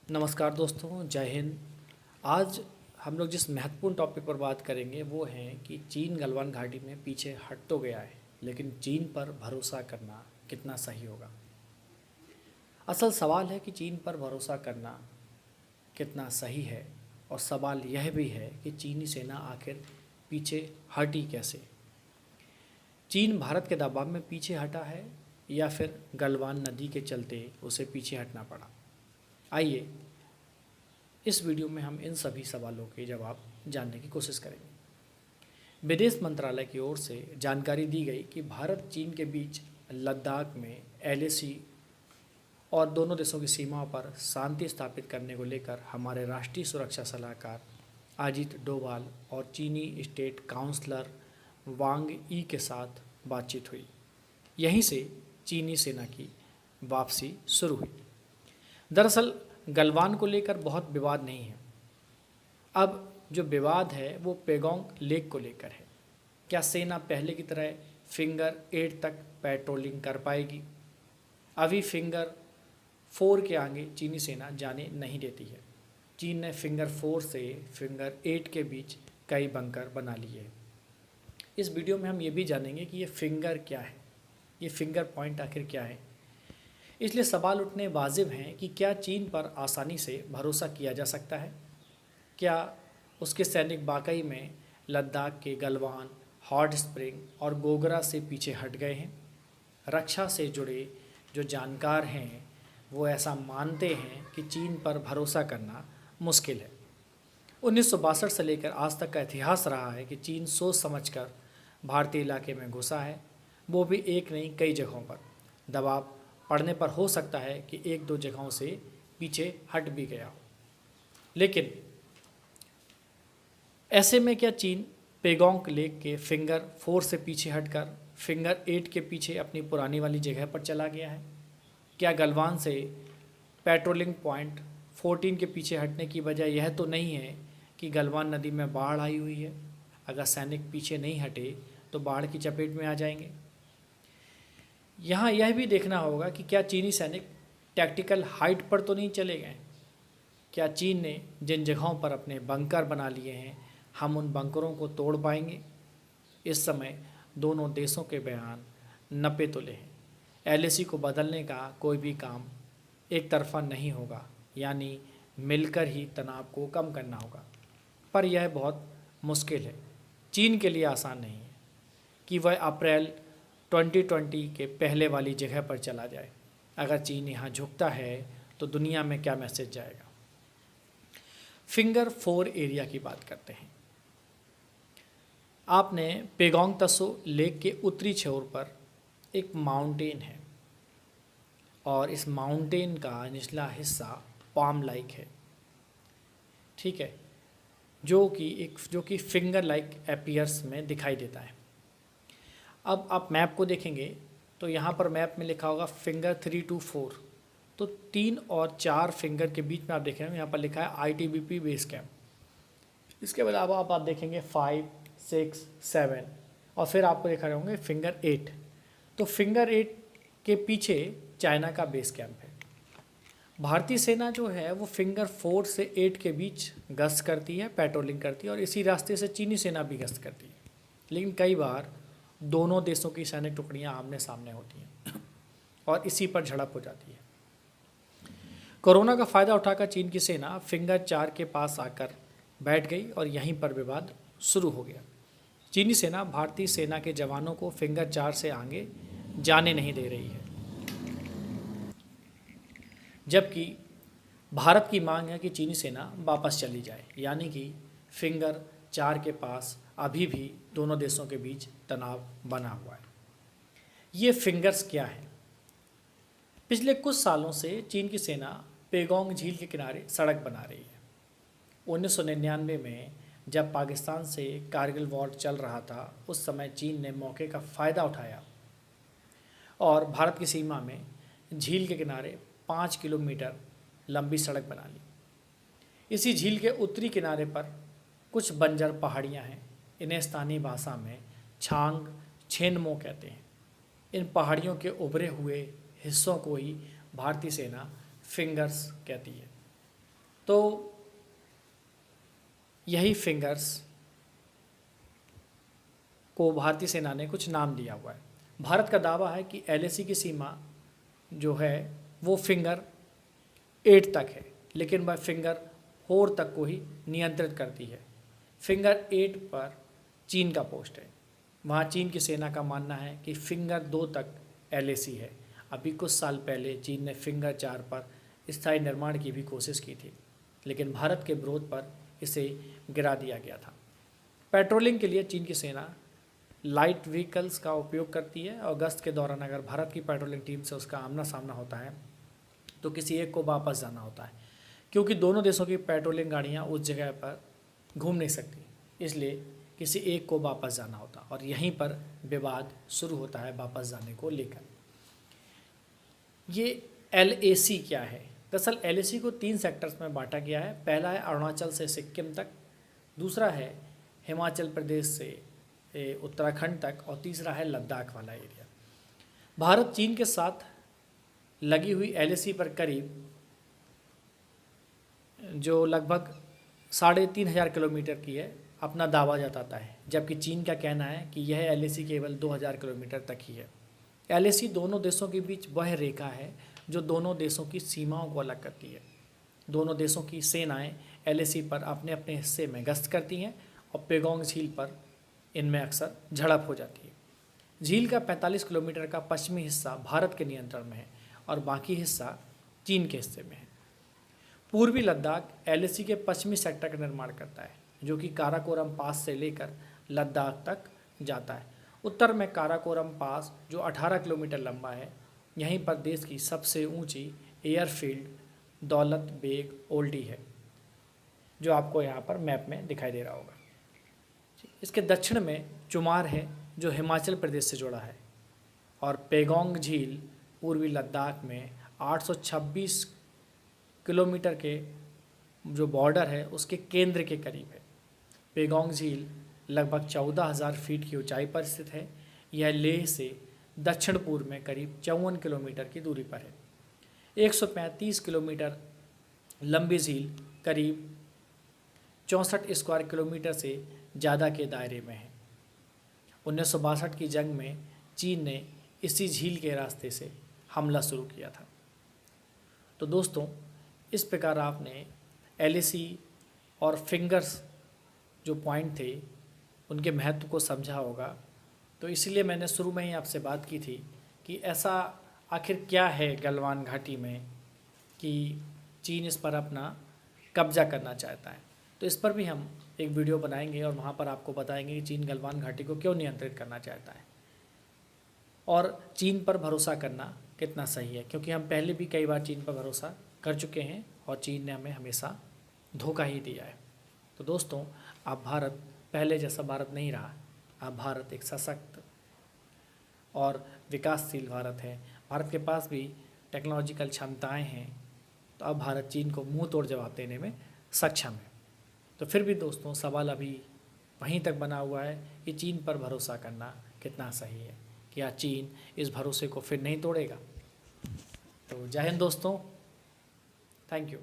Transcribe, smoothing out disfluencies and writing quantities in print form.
नमस्कार दोस्तों, जय हिंद। आज हम लोग जिस महत्वपूर्ण टॉपिक पर बात करेंगे वो है कि चीन गलवान घाटी में पीछे हट तो गया है, लेकिन चीन पर भरोसा करना कितना सही होगा। असल सवाल है कि चीन पर भरोसा करना कितना सही है, और सवाल यह भी है कि चीनी सेना आखिर पीछे हटी कैसे। चीन भारत के दबाव में पीछे हटा है या फिर गलवान नदी के चलते उसे पीछे हटना पड़ा। आइए इस वीडियो में हम इन सभी सवालों के जवाब जानने की कोशिश करेंगे। विदेश मंत्रालय की ओर से जानकारी दी गई कि भारत चीन के बीच लद्दाख में LAC और दोनों देशों की सीमाओं पर शांति स्थापित करने को लेकर हमारे राष्ट्रीय सुरक्षा सलाहकार अजीत डोभाल और चीनी स्टेट काउंसलर वांग यी के साथ बातचीत हुई। यहीं से चीनी सेना की वापसी शुरू हुई। दरअसल गलवान को लेकर बहुत विवाद नहीं है। अब जो विवाद है वो पेगोंग लेक को लेकर है। क्या सेना पहले की तरह फिंगर 8 तक पेट्रोलिंग कर पाएगी? अभी फिंगर 4 के आगे चीनी सेना जाने नहीं देती है। चीन ने फिंगर 4 से फिंगर 8 के बीच कई बंकर बना लिए हैं। इस वीडियो में हम ये भी जानेंगे कि ये फिंगर क्या है, ये फिंगर पॉइंट आखिर क्या है। इसलिए सवाल उठने वाजिब हैं कि क्या चीन पर आसानी से भरोसा किया जा सकता है? क्या उसके सैनिक वाकई में लद्दाख के गलवान, हॉट स्प्रिंग और गोगरा से पीछे हट गए हैं? रक्षा से जुड़े जो जानकार हैं वो ऐसा मानते हैं कि चीन पर भरोसा करना मुश्किल है। 1962 से लेकर आज तक का इतिहास रहा है कि चीन सोच समझकर भारतीय इलाके में घुसा है, वो भी एक नहीं कई जगहों पर। दबाव पड़ने पर हो सकता है कि एक दो जगहों से पीछे हट भी गया हो, लेकिन ऐसे में क्या चीन पेगोंग लेक के फिंगर 4 से पीछे हटकर फिंगर 8 के पीछे अपनी पुरानी वाली जगह पर चला गया है? क्या गलवान से पेट्रोलिंग पॉइंट 14 के पीछे हटने की वजह यह तो नहीं है कि गलवान नदी में बाढ़ आई हुई है? अगर सैनिक पीछे नहीं हटे तो बाढ़ की चपेट में आ जाएंगे। यहाँ यह भी देखना होगा कि क्या चीनी सैनिक टैक्टिकल हाइट पर तो नहीं चले गए। क्या चीन ने जिन जगहों पर अपने बंकर बना लिए हैं, हम उन बंकरों को तोड़ पाएंगे? इस समय दोनों देशों के बयान नपे तुले हैं। LAC को बदलने का कोई भी काम एक तरफा नहीं होगा, यानी मिलकर ही तनाव को कम करना होगा। पर यह बहुत मुश्किल है, चीन के लिए आसान नहीं है कि वह अप्रैल 2020 के पहले वाली जगह पर चला जाए। अगर चीन यहाँ झुकता है तो दुनिया में क्या मैसेज जाएगा। फिंगर 4 एरिया की बात करते हैं। आपने पेगोंग तसो लेक के उत्तरी छोर पर एक माउंटेन है, और इस माउंटेन का निचला हिस्सा पाम लाइक है, ठीक है, जो कि फिंगर लाइक अपीयर्स में दिखाई देता है। अब आप मैप को देखेंगे तो यहाँ पर मैप में लिखा होगा फिंगर 3 to 4, तो 3 और 4 फिंगर के बीच में आप देखेंगे यहाँ पर लिखा है ITBP बेस कैंप। इसके अलावा आप देखेंगे 5, 6, 7 और फिर आपको दिखा रहे होंगे फिंगर 8। तो फिंगर 8 के पीछे चाइना का बेस कैंप है। भारतीय सेना जो है वो फिंगर 4 से 8 के बीच गश्त करती है, पेट्रोलिंग करती है, और इसी रास्ते से चीनी सेना भी गश्त करती है। लेकिन कई बार दोनों देशों की सैनिक टुकड़ियां आमने सामने होती हैं और इसी पर झड़प हो जाती है। कोरोना का फ़ायदा उठाकर चीन की सेना फिंगर 4 के पास आकर बैठ गई और यहीं पर विवाद शुरू हो गया। चीनी सेना भारतीय सेना के जवानों को फिंगर 4 से आगे जाने नहीं दे रही है, जबकि भारत की मांग है कि चीनी सेना वापस चली जाए, यानी कि फिंगर 4 के पास अभी भी दोनों देशों के बीच तनाव बना हुआ है। ये फिंगर्स क्या हैं? पिछले कुछ सालों से चीन की सेना पेगोंग झील के किनारे सड़क बना रही है। 1999 में जब पाकिस्तान से कारगिल वॉर चल रहा था, उस समय चीन ने मौके का फ़ायदा उठाया और भारत की सीमा में झील के किनारे 5 किलोमीटर लंबी सड़क बना ली। इसी झील के उत्तरी किनारे पर कुछ बंजर पहाड़ियाँ हैं। इन्हें स्थानीय भाषा में छांग छेनमो कहते हैं। इन पहाड़ियों के उभरे हुए हिस्सों को ही भारतीय सेना फिंगर्स कहती है। तो यही फिंगर्स को भारतीय सेना ने कुछ नाम दिया हुआ है। भारत का दावा है कि LAC की सीमा जो है वो फिंगर 8 तक है, लेकिन वह फिंगर 4 तक को ही नियंत्रित करती है। फिंगर 8 पर चीन का पोस्ट है। वहाँ चीन की सेना का मानना है कि फिंगर 2 तक LAC है। अभी कुछ साल पहले चीन ने फिंगर 4 पर स्थायी निर्माण की भी कोशिश की थी, लेकिन भारत के विरोध पर इसे गिरा दिया गया था। पेट्रोलिंग के लिए चीन की सेना लाइट व्हीकल्स का उपयोग करती है और गश्त के दौरान अगर भारत की पेट्रोलिंग टीम से उसका आमना सामना होता है तो किसी एक को वापस जाना होता है, क्योंकि दोनों देशों की पेट्रोलिंग गाड़ियाँ उस जगह पर घूम नहीं सकती, इसलिए किसी एक को वापस जाना होता और यहीं पर विवाद शुरू होता है वापस जाने को लेकर। ये LAC क्या है? दरअसल LAC को 3 सेक्टर्स में बांटा गया है। पहला है अरुणाचल से सिक्किम तक, दूसरा है हिमाचल प्रदेश से उत्तराखंड तक और तीसरा है लद्दाख वाला एरिया। भारत चीन के साथ लगी हुई LAC पर करीब जो लगभग 3,500 किलोमीटर की है अपना दावा जताता है, जबकि चीन का कहना है कि यह LAC केवल 2,000 किलोमीटर तक ही है। LAC दोनों देशों के बीच वह रेखा है जो दोनों देशों की सीमाओं को अलग करती है। दोनों देशों की सेनाएं LAC पर अपने अपने हिस्से में गश्त करती हैं और पेगोंग झील पर इनमें अक्सर झड़प हो जाती है। झील का 45 किलोमीटर का पश्चिमी हिस्सा भारत के नियंत्रण में है और बाकी हिस्सा चीन के हिस्से में है। पूर्वी लद्दाख LAC के पश्चिमी सेक्टर का निर्माण करता है, जो कि काराकोरम पास से लेकर लद्दाख तक जाता है। उत्तर में काराकोरम पास जो 18 किलोमीटर लंबा है, यहीं पर देश की सबसे ऊंची एयरफील्ड दौलत बेग ओल्डी है, जो आपको यहाँ पर मैप में दिखाई दे रहा होगा। इसके दक्षिण में चुमार है जो हिमाचल प्रदेश से जुड़ा है और पेगोंग झील पूर्वी लद्दाख में 826 किलोमीटर के जो बॉर्डर है उसके केंद्र के करीब है। पेगोंग झील लगभग 14,000 फीट की ऊंचाई पर स्थित है। यह लेह से दक्षिण पूर्व में करीब 54 किलोमीटर की दूरी पर है। 135 किलोमीटर लंबी झील करीब 64 स्क्वायर किलोमीटर से ज़्यादा के दायरे में है। 1962 की जंग में चीन ने इसी झील के रास्ते से हमला शुरू किया था। तो दोस्तों, इस प्रकार आपने LAC और फिंगर्स जो पॉइंट थे उनके महत्व को समझा होगा। तो इसलिए मैंने शुरू में ही आपसे बात की थी कि ऐसा आखिर क्या है गलवान घाटी में कि चीन इस पर अपना कब्जा करना चाहता है। तो इस पर भी हम एक वीडियो बनाएंगे और वहाँ पर आपको बताएंगे कि चीन गलवान घाटी को क्यों नियंत्रित करना चाहता है और चीन पर भरोसा करना कितना सही है, क्योंकि हम पहले भी कई बार चीन पर भरोसा कर चुके हैं और चीन ने हमें हमेशा धोखा ही दिया है। तो दोस्तों, अब भारत पहले जैसा भारत नहीं रहा। अब भारत एक सशक्त और विकासशील भारत है। भारत के पास भी टेक्नोलॉजिकल क्षमताएं हैं। तो अब भारत चीन को मुंह तोड़ जवाब देने में सक्षम है। तो फिर भी दोस्तों, सवाल अभी वहीं तक बना हुआ है कि चीन पर भरोसा करना कितना सही है। क्या चीन इस भरोसे को फिर नहीं तोड़ेगा? तो जय हिंद दोस्तों, थैंक यू।